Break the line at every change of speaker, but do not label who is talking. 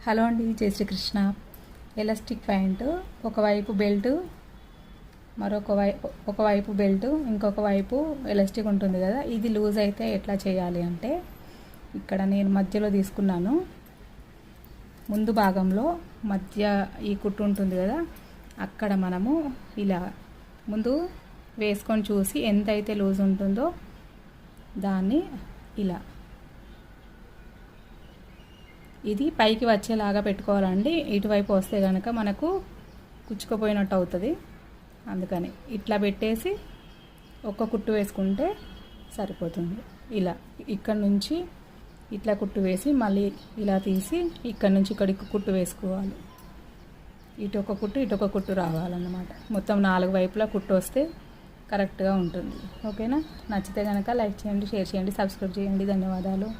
Hello అండి, జై Srikrishna. Elastic pant, ఒకవైపు బెల్ట్, ఒకవైపు బెల్ట్, ఇంకొక వైపు ఎలాస్టిక్ ఉంటుంది కదా. ఇది లూజ్ అయితే ఎట్లా చేయాలి అంటే, ఇక్కడ నేను మధ్యలో తీసుకున్నాను. ముందు భాగంలో మధ్య ఈ కుట్టు ఉంటుంది కదా, అక్కడ మనము ఇలా ముందు వేసుకొని చూసి ఎంతైతే లూజ్ ఉంటుందో దాన్ని ఇలా ఇది పైకి వచ్చేలాగా పెట్టుకోవాలండి. ఇటువైపు వస్తే కనుక మనకు కుచ్చుకుపోయినట్టు అవుతుంది. అందుకని ఇట్లా పెట్టేసి ఒక్క కుట్టు వేసుకుంటే సరిపోతుంది. ఇలా ఇక్కడ నుంచి ఇట్లా కుట్టు వేసి మళ్ళీ ఇలా తీసి ఇక్కడ నుంచి ఇక్కడికి కుట్టు వేసుకోవాలి. ఇటు ఒక కుట్టు ఇటు ఒక కుట్టు రావాలన్నమాట. మొత్తం 4 వైపులా కుట్టు వస్తే కరెక్ట్గా ఉంటుంది. ఓకేనా? నచ్చితే కనుక లైక్ చేయండి, షేర్ చేయండి, సబ్స్క్రైబ్ చేయండి. ధన్యవాదాలు.